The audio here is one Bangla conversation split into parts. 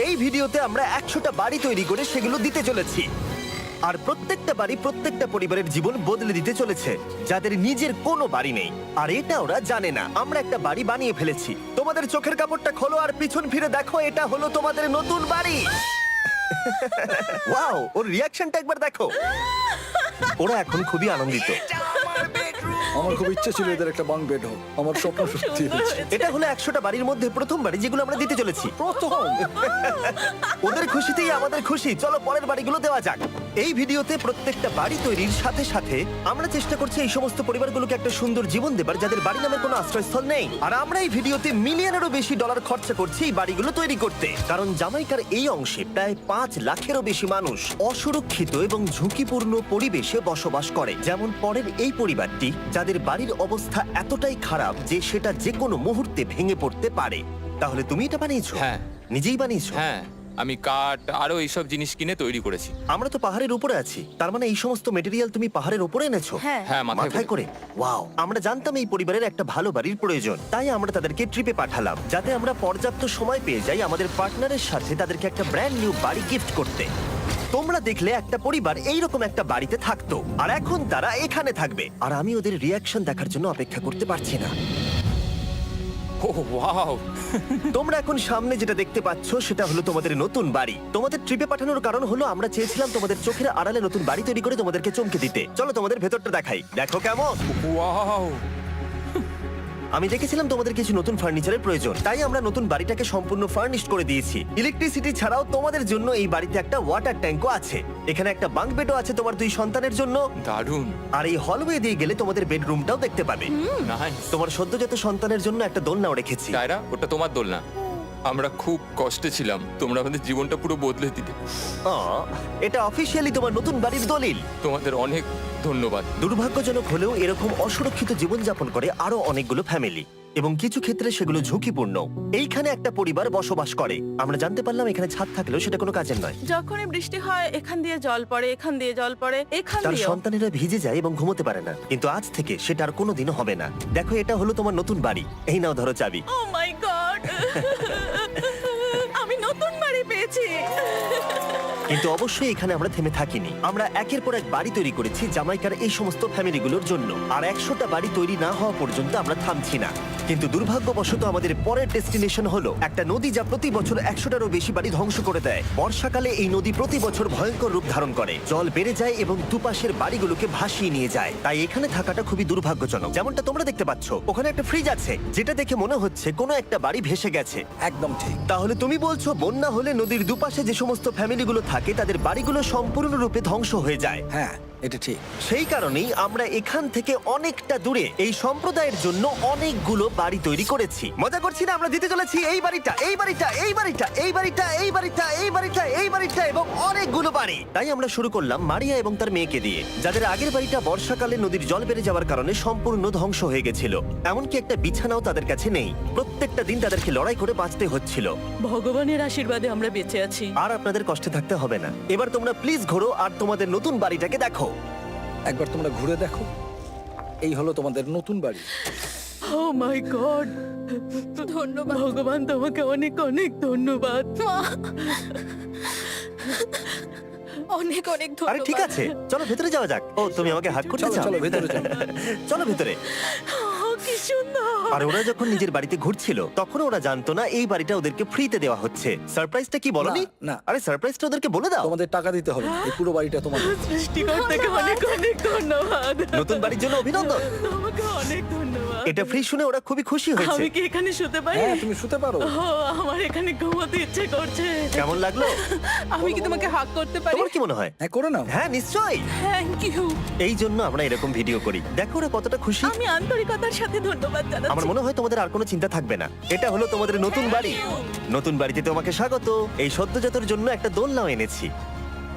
এই ভিডিওতে আমরা 100টা বাড়ি তৈরি করে সেগুলো দিতে চলেছি। আর প্রত্যেকটা বাড়ি প্রত্যেকটা পরিবারের জীবন বদলে দিতে চলেছে, যাদের নিজের কোনো বাড়ি নেই। আর এটা ওরা জানে না। আমরা একটা বাড়ি বানিয়ে ফেলেছি। তোমাদের চোখের কাপড়টা খোলো আর পিছন ফিরে দেখো, এটা হলো তোমাদের নতুন বাড়ি। ওয়াও, ওর রিয়াকশনটা একবার দেখো। ওরা এখন খুবই আনন্দিত। আমার খুব ইচ্ছে ছিল এদের একটা বাঙ্ক বেড হোক। আমার স্বপ্ন সত্যি হয়েছে। এটা হলো 100টা বাড়ির মধ্যে প্রথম বাড়ি যেগুলো আমরা দিতে চলেছি। প্রথম ওদের খুশিতেই আমাদের খুশি। চলো পরের বাড়িগুলো দেওয়া যাক। এই ভিডিওতে প্রত্যেকটা বাড়ি তৈরির সাথে সাথে আমরা চেষ্টা করছি এই সমস্ত পরিবারগুলোকে একটা সুন্দর জীবন দেবার যাদের বাড়ি নামের কোনো আশ্রয়স্থল নেই। আর আমরা এই ভিডিওতে মিলিয়নেরও বেশি ডলার খরচা করছি এই বাড়িগুলো তৈরি করতে, কারণ জামাইকার এই অংশে প্রায় 5 লাখেরও বেশি মানুষ অসুরক্ষিত এবং ঝুঁকিপূর্ণ পরিবেশে বসবাস করে। যেমন পরের এই পরিবারটি, যাদের বাড়ির অবস্থা এতটাই খারাপ যে সেটা যে কোনো মুহূর্তে ভেঙে পড়তে পারে। তাহলে তুমি এটা বানিয়েছো? হ্যাঁ। নিজেই বানিয়েছো? হ্যাঁ, আমি কাঠ আরো এইসব জিনিস কিনে তৈরি করেছি। আমরা তো পাহাড়ের উপরে আছি, তার মানে এই সমস্ত মেটেরিয়াল তুমি পাহাড়ের উপরে এনেছো? হ্যাঁ। হ্যাঁ, মাথায় করে। ওয়াও, আমরা জানতাম এই পরিবারের একটা ভালো বাড়ির প্রয়োজন, তাই আমরা তাদেরকে ট্রিপে পাঠালাম যাতে আমরা পর্যাপ্ত সময় পেয়ে যাই আমাদের পার্টনারের সাথে তাদেরকে একটা ব্র্যান্ড নিউ বাড়ি গিফট করতে। তোমরা দেখলে একটা পরিবার এইরকম একটা বাড়িতে থাকতো, আর এখন তারা এখানে থাকবে। আর আমি ওদের রিয়াকশন দেখার জন্য অপেক্ষা করতে পারছি না। ও ওয়াও, তোমরা এখন সামনে যেটা দেখতে পাচ্ছ সেটা হলো তোমাদের নতুন বাড়ি। তোমাদের ট্রিপে পাঠানোর কারণ হলো আমরা চেয়েছিলাম তোমাদের চোখের আড়ালে নতুন বাড়ি তৈরি করে তোমাদেরকে চমকে দিতে। চলো তোমাদের ভেতরটা দেখাই, দেখো কেমন। ওয়াও। আমি দেখেছিলাম তোমাদের কিছু নতুন ফার্নিচারের প্রয়োজন, তাই আমরা নতুন বাড়িটাকে সম্পূর্ণ ফার্নিশড করে দিয়েছি। ইলেকট্রিসিটি ছাড়াও তোমাদের জন্য এই বাড়িতে একটা ওয়াটার ট্যাঙ্কও আছে। এখানে একটা বাঙ্ক বেডও আছে তোমার 2 সন্তানের জন্য। দারুণ। আর এই হলওয়ে দিয়ে গেলে তোমাদের বেডরুমটাও দেখতে পাবে। নাইস। তোমার সদ্যজাত সন্তানের জন্য একটা দোলনাও রেখেছি। ডায়রা, ওটা তোমার দোলনা। আমরা খুব কষ্টে ছিলাম, তোমরা আমাদের জীবনটা পুরো বদলে দিলে। এটা অফিসিয়ালি তোমার নতুন বাড়ির দলিল। তোমাদের অনেক ধন্যবাদ। দুর্ভাগ্যজনক হলেও এরকম অসুরক্ষিত জীবনযাপন করে আরো অনেকগুলো ফ্যামিলি, এবং কিছু ক্ষেত্রে সেগুলো ঝুঁকিপূর্ণ। এইখানে একটা পরিবার বসবাস করে। আমরা জানতে পারলাম এখানে ছাদ থাকলেও সেটা কোনো কাজের নয়। যখনই বৃষ্টি হয় এখান দিয়ে জল পড়ে, এখান দিয়ে জল পড়ে, এখান তার দিয়ে। সন্তানেরা ভিজে যায় এবং ঘুমোতে পারে না, কিন্তু আজ থেকে সেটা আর কোনোদিনও হবে না। দেখো, এটা হলো তোমার নতুন বাড়ি। এই নাও, ধরো চাবি। ও মাই গড, আমি নতুন বাড়ি পেয়েছি। কিন্তু অবশ্যই এখানে আমরা থেমে থাকিনি। আমরা একের পর এক বাড়ি তৈরি করেছি জামাইকার এই সমস্ত ফ্যামিলিগুলোর জন্য। আর 100টা বাড়ি তৈরি না হওয়া পর্যন্ত আমরা থামছি না। কিন্তু দুর্ভাগ্যবশত আমাদের পরের ডেস্টিনেশন হলো একটা নদী, যা প্রতি বছর 100টারও বেশি বাড়ি ধ্বংস করে দেয়। বর্ষাকালে এই নদী প্রতি বছর ভয়ঙ্কর রূপ ধারণ করে, জল বেড়ে যায় এবং দুপাশের বাড়িগুলোকে ভাসিয়ে নিয়ে যায়। তাই এখানে থাকাটা খুবই দুর্ভাগ্যজনক। যেমনটা তোমরা দেখতে পাচ্ছ, ওখানে একটা ফ্রিজ আছে যেটা দেখে মনে হচ্ছে কোনো একটা বাড়ি ভেসে গেছে। একদম ঠিক। তাহলে তুমি বলছো বন্যা হলে নদীর দুপাশে যে সমস্ত ফ্যামিলিগুলো থাকে তাদের বাড়িগুলো সম্পূর্ণরূপে ধ্বংস হয়ে যায়। হ্যাঁ, এটা ঠিক। সেই কারণেই আমরা এখান থেকে অনেকটা দূরে এই সম্প্রদায়ের জন্য অনেকগুলো বাড়ি তৈরি করেছি। মজা করছি না, আমরা দিতে চলেছি এই বাড়িটা, এই বাড়িটা, এই বাড়িটা, এই বাড়িটা, এই বাড়িটা, এই বাড়িটা, এই বাড়িটা এবং অনেকগুলো বাড়ি। তাই আমরা শুরু করলাম মারিয়া এবং তার মেয়েকে দিয়ে, যাদের আগের বাড়িটা বর্ষাকালে নদীর জল বেড়ে যাওয়ার কারণে সম্পূর্ণ ধ্বংস হয়ে গেছিল। এমনকি একটা বিছানাও তাদের কাছে নেই। প্রত্যেকটা দিন তাদেরকে লড়াই করে বাঁচতে হচ্ছিল। ভগবানের আশীর্বাদে আমরা বেঁচে আছি। আর আপনাদের কষ্টে থাকতে হবে না। এবার তোমরা প্লিজ ঘোরো আর তোমাদের নতুন বাড়িটাকে দেখো। একবার তোমরা ঘুরে দেখো, এই হলো তোমাদের নতুন বাড়ি। ও মাই গড, ধন্যবাদ ভগবান, তোমাকে অনেক অনেক ধন্যবাদ। অনেক অনেক আরে ধন্যবাদ। ঠিক আছে, চলো ভেতরে যাওয়া যাক। ও, তুমি আমাকে হাত করতে চলো চাও? চলো ভেতরে চলো। চলো ভেতরে। ও, কি সুন্দর। আর ওরা যখন নিজের বাড়িতে ঘুরছিল তখন ওরা জানতো না এই বাড়িটা ওদেরকে ফ্রিতে দেওয়া হচ্ছে। সারপ্রাইজটা কি বলনি? না, না। আরে সারপ্রাইজটা ওদেরকে বলে দাও। তোমাদের টাকা দিতে হবে না, এই পুরো বাড়িটা তোমাদের। সৃষ্টিকর্তাকে অনেক অনেক ধন্যবাদ। নতুন বাড়ির জন্য অভিনন্দন। তোমাকে অনেক ধন্যবাদ। এটা ফ্রি শুনে ওরা খুবই খুশি হয়েছে। আমি কি এখানে শুতে পারি? হ্যাঁ, তুমি শুতে পারো। ও, আমার এখানে ঘুমোতে ইচ্ছে করছে। কেমন লাগলো? আমি কি তোমাকে হাগ করতে পারি? তোমার কি মনে হয়? হ্যাঁ, করে নাও। হ্যাঁ, নিশ্চয়ই। Thank you. এই জন্য আমরা এরকম ভিডিও করি। দেখো ওরা কতটা খুশি। আমি আন্তরিকতার সাথে ধন্যবাদ জানাচ্ছি। আমার মনে হয় তোমাদের আর কোনো চিন্তা থাকবে না। এটা হলো তোমাদের নতুন বাড়ি। নতুন বাড়িতে তোমাকে স্বাগত। এই সদ্যজাতর জন্য একটা দোলনাও এনেছি।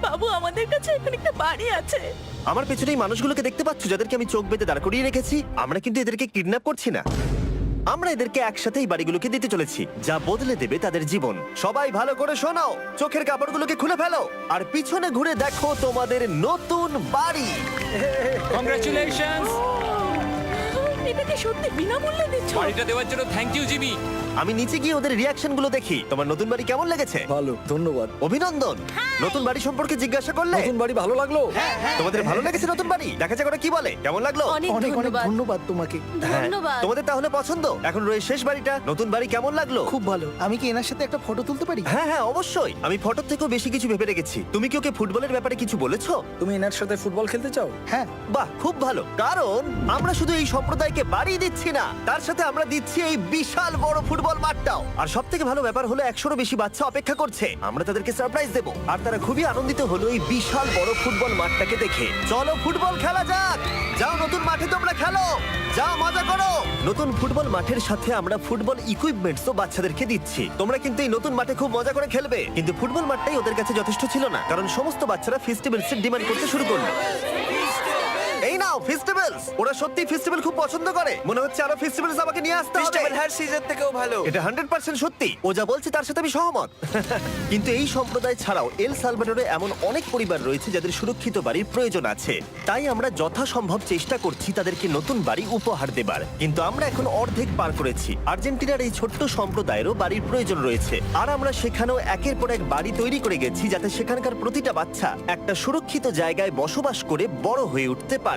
বাবু, আমাদের কাছে এখানে একটা বাড়ি আছে। আমার পেছনে এই মানুষগুলোকে দেখতে পাচ্ছ, যাদেরকে আমি চোখ বেঁধে দাঁড় করিয়ে রেখেছি? আমরা কিন্তু এদেরকে কিডন্যাপ করছি না। আমরা এদেরকে একসাথে এই বাড়িগুলোকে দিতে চলেছি, যা বদলে দেবে তাদের জীবন। সবাই ভালো করে শোনাও, চোখের কাপড়গুলোকে খুলে ফেলো আর পিছনে ঘুরে দেখো তোমাদের নতুন বাড়ি। কংগ্রাচুলেশনস। এটা কি সত্যি বিনামূল্যে দিচ্ছ? বাড়িটা দেওয়ার জন্য থ্যাংক ইউ জিমি। আমি নিচে গিয়ে ওদের রিয়াকশন গুলো দেখি। তোমার নতুন বাড়ি কেমন লেগেছে? ভালো, ধন্যবাদ। অভিনন্দন। নতুন বাড়ি সম্পর্কে জিজ্ঞাসা করলে? নতুন বাড়ি ভালো লাগলো? তোমাদের ভালো লেগেছে নতুন বাড়ি? দেখা যাক ওরা কি বলে। কেমন লাগলো? অনেক অনেক অনেক ধন্যবাদ। ধন্যবাদ তোমাকে। হ্যাঁ, ধন্যবাদ। তোমাদের তাহলে পছন্দ? এখন রয়েছে শেষ বাড়িটা। নতুন বাড়ি কেমন লাগলো? খুব ভালো। আমি কি এনার সাথে একটা ফটো তুলতে পারি? হ্যাঁ হ্যাঁ অবশ্যই। আমি ফটোর থেকেও বেশি কিছু ভেবে রেখেছি। তুমি কি ওকে ফুটবলের ব্যাপারে কিছু বলেছো? তুমি এনার সাথে ফুটবল খেলতে চাও? হ্যাঁ। বাহ, খুব ভালো। কারণ আমরা শুধু এই সম্প্রদায়কে বাড়ি দিচ্ছি না, তার সাথে আমরা দিচ্ছি এই বিশাল বড় ফুটবল মাঠটাও। আর সব থেকে ভালো ব্যাপার হলো 100-রও বেশি বাচ্চা অপেক্ষা করছে। আমরা তাদেরকে সারপ্রাইজ দেবো, আর তারা খুবই আনন্দিত হলো এই বিশাল বড় ফুটবল মাঠটাকে দেখে। চলো ফুটবল খেলা যাক। যাও নতুন মাঠে তোমরা খেলো, যাও মজা করো। নতুন ফুটবল মাঠের সাথে আমরা ফুটবল ইকুইপমেন্টসও বাচ্চাদেরকে দিচ্ছি। তোমরা কিন্তু এই নতুন মাঠে খুব মজা করে খেলবে। কিন্তু ফুটবল মাঠটাই ওদের কাছে যথেষ্ট ছিল না, কারণ সমস্ত বাচ্চারা ফেস্টিভ্যালস ডিমান্ড করতে শুরু করলো। এই নাও ফেস্টিভ্যালস। ওরা সত্যি ফেস্টিভ্যাল খুব পছন্দ করে। মনে হচ্ছে আরো ফেস্টিভ্যালস আমাকে নিয়ে আসতে হবে। হ্যার সিজন থেকেও ভালো। এটা 100% সত্যি। ও যা বলছে তার সাথে আমি সহমত। কিন্তু এই সম্প্রদায় ছাড়াও এল সালভাডোরে এমন অনেক পরিবার রয়েছে যাদের সুরক্ষিত বাড়ির প্রয়োজন আছে। তাই আমরা যথাসম্ভব চেষ্টা করছি তাদেরকে নতুন বাড়ি উপহার দেবার। কিন্তু আমরা এখন অর্ধেক পার করেছি। আর্জেন্টিনার এই ছোট্ট সম্প্রদায়েরও বাড়ির প্রয়োজন রয়েছে, আর আমরা সেখানেও একের পর এক বাড়ি তৈরি করে গেছি যাতে সেখানকার প্রতিটা বাচ্চা একটা সুরক্ষিত জায়গায় বসবাস করে বড় হয়ে উঠতে পারে।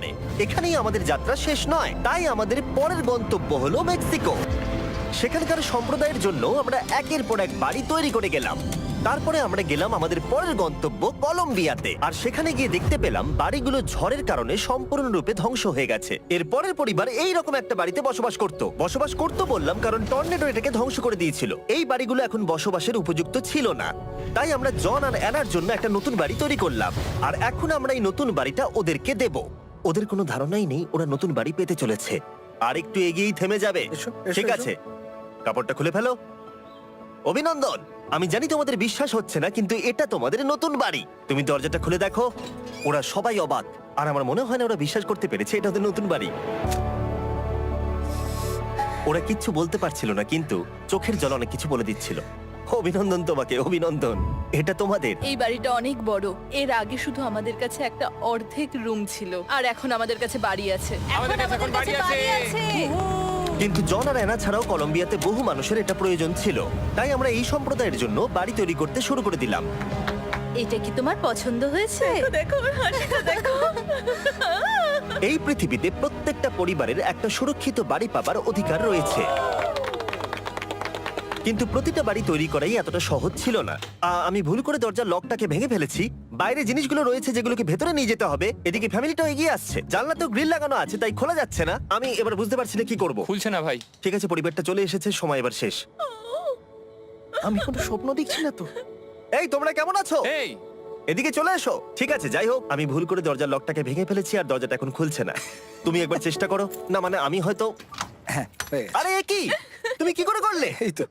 এখানেই আমাদের যাত্রা শেষ নয়, তাই আমাদের পরের গন্তব্য হলো মেক্সিকো। সেখানকার সম্প্রদায়ের জন্য আমরা একের পর এক বাড়ি তৈরি করে গেলাম। তারপরে আমরা গেলাম আমাদের পরের গন্তব্য কলম্বিয়াতে, আর সেখানে গিয়ে দেখতে পেলাম বাড়িগুলো ঝড়ের কারণে সম্পূর্ণরূপে ধ্বংস হয়ে গেছে। এর পরের পরিবার এই রকম একটা বাড়িতে বসবাস করত বললাম কারণ টর্নেডো এটাকে ধ্বংস করে দিয়েছিল। এই বাড়িগুলো এখন বসবাসের উপযুক্ত ছিল না, তাই আমরা জন আর অ্যানার জন্য একটা নতুন বাড়ি তৈরি করলাম। আর এখন আমরা এই নতুন বাড়িটা ওদেরকে দেব। ওদের কোনো ধারণাই নেই ওরা নতুন বাড়ি পেতে চলেছে। আর একটু এগিয়েই থেমে যাবে। এসো, এসো, ঠিক এসো। আছে, কাপড়টা খুলে ফেলো। অভিনন্দন। আমি জানি তোমাদের বিশ্বাস হচ্ছে না, কিন্তু এটা তোমাদের নতুন বাড়ি। তুমি দরজাটা খুলে দেখো। ওরা সবাই অবাক, আর আমার মনে হয় না ওরা বিশ্বাস করতে পেরেছে এটা ওদের নতুন বাড়ি। ওরা কিচ্ছু বলতে পারছিল না, কিন্তু চোখের জল অনেক কিছু বলে দিচ্ছিল। অভিনন্দন তোমাকে, অভিনন্দন। এটা তোমাদের। এই বাড়িটা অনেক বড়। এর আগে শুধু আমাদের কাছে একটা অর্ধেক রুম ছিল, আর এখন আমাদের কাছে বাড়ি আছে। আমাদের কাছে এখন বাড়ি আছে। কিন্তু জন আর অ্যানা ছাড়াও কলম্বিয়াতে বহু মানুষের এটা প্রয়োজন ছিল, তাই আমরা এই সম্প্রদায়ের জন্য বাড়ি তৈরি করতে শুরু করে দিলাম। এটা কি তোমার পছন্দ হয়েছে? দেখো ওর হাসিটা দেখো। এই পৃথিবীতে প্রত্যেকটা পরিবারের একটা সুরক্ষিত বাড়ি পাবার অধিকার রয়েছে, কিন্তু প্রতিটা বাড়ি তৈরি করাই এতটা সহজ ছিল না। আমি ভুল করে দরজার লকটাকে ভেঙে ফেলেছি। বাইরে জিনিসগুলো রয়েছে যেগুলোকে ভেতরে নিয়ে যেতে হবে। এদিকে ফ্যামিলিটাও এগিয়ে আসছে। জানলাতেও গ্রিল লাগানো আছে, তাই খোলা যাচ্ছে না। আমি এবার বুঝতে পারছি না কি করব। খুলছে না ভাই। ঠিক আছে, পরিবারটা চলে এসেছে, সময় এবার শেষ। আমি কোনো স্বপ্ন দেখছি না তো। এই তোমরা কেমন আছো? এই এদিকে চলে এসো। ঠিক আছে, যাই হোক, আমি ভুল করে দরজার লকটাকে ভেঙে ফেলেছি আর দরজাটা এখন খুলছে না। তুমি একবার চেষ্টা করো না, মানে আমি হয়তো। হ্যাঁ, হয়ে গেছে। আরে এ কি, তুমি কি করে করলে? এই তো।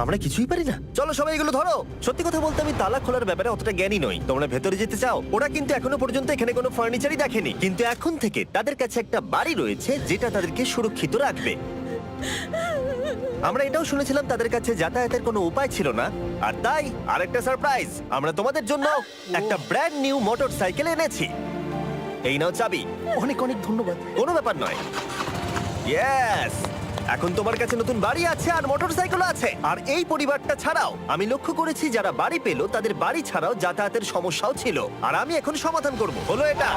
আমরা কিছুই পারি না। চলো সবাই এগুলো ধরো। সত্যি কথা বলতে আমি তালা খোলার ব্যাপারে অতটা জ্ঞানী নই। তোমরা ভেতরে যেতে চাও? ওরা কিন্তু এখনো পর্যন্ত এখানে কোনো ফার্নিচারই দেখেনি, কিন্তু এখন থেকে তাদের কাছে একটা বাড়ি রয়েছে যেটা তাদেরকে সুরক্ষিত রাখবে। আমরা এটাও শুনেছিলাম তাদের কাছে যাতায়াতের কোনো উপায় ছিল না, আর তাই আরেকটা সারপ্রাইজ, আমরা তোমাদের জন্য একটা ব্র্যান্ড নিউ মোটরসাইকেল এনেছি। এই নাও চাবি। অনেক অনেক ধন্যবাদ। কোনো ব্যাপার নয়। ইয়েস, এখন তোমার কাছে নতুন বাড়ি আছে আর মোটরসাইকেল আছে। আর এই পরিবারটা ছাড়াও আমি লক্ষ্য করেছি যারা বাড়ি পেলো তাদের বাড়ি ছাড়াও যাতায়াতের সমস্যাও ছিল, আর আমি এখন সমাধান করব। হলো এটা।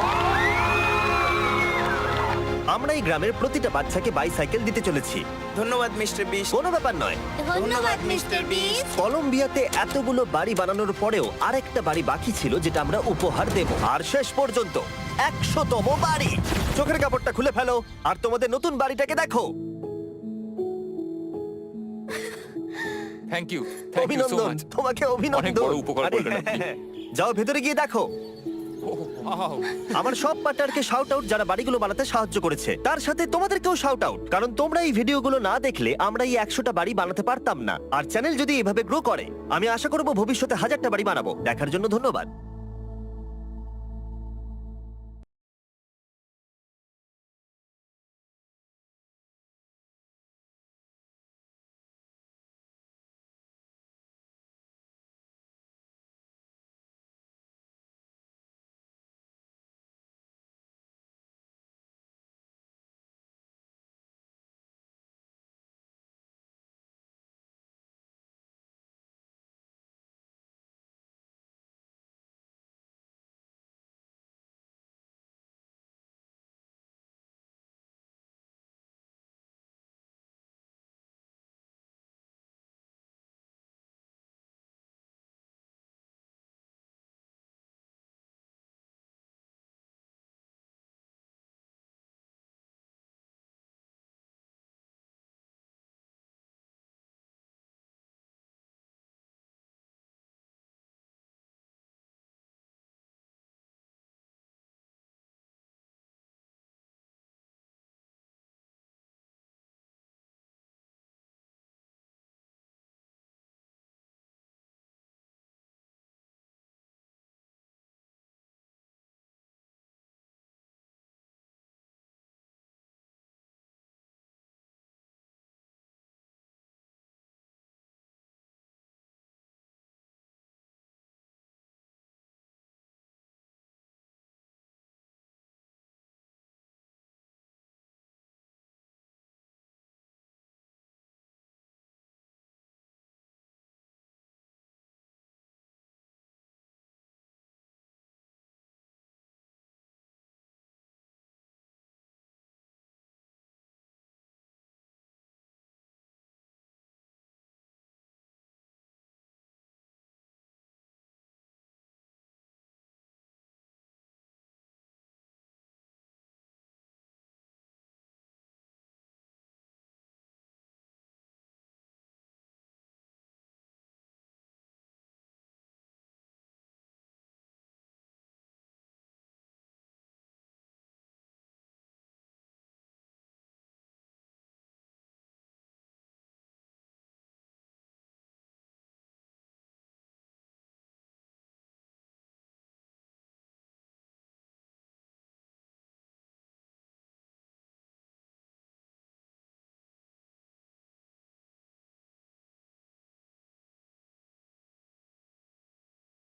আমরা এই গ্রামের প্রতিটা বাচ্চাকে বাইসাইকেল দিতে চলেছি। ধন্যবাদ মিস্টার বিশ। কোনো ব্যাপার নয়। ধন্যবাদ মিস্টার বিস্ট। কলম্বিয়াতে এতগুলো বাড়ি বানানোর পরেও আরেকটা বাড়ি বাকি ছিল যেটা আমরা উপহার দেব। আর শেষ পর্যন্ত 100তম বাড়ি। চোখের কাপড়টা খুলে ফেলো আর তোমাদের নতুন বাড়িটাকে দেখো। থ্যাংক ইউ সো অভিনন্দন, মাচ। তোমাকে অভিনন্দন। অনেক বড় উপকার আরে, করলেন আপনি। যাও ভেতরে গিয়ে দেখো। ওয়াও আমার সব পার্টনারকে শাউট আউট যারা বাড়িগুলো বানাতে সাহায্য করেছে। তার সাথে তোমাদেরকেও শাউট আউট, কারণ তোমরা এই ভিডিওগুলো না দেখলে আমরা এই 100টা বাড়ি বানাতে পারতাম না। আর চ্যানেল যদি এভাবে গ্রো করে, আমি আশা করব ভবিষ্যতে 1000টা বাড়ি বানাবো। দেখার জন্য ধন্যবাদ।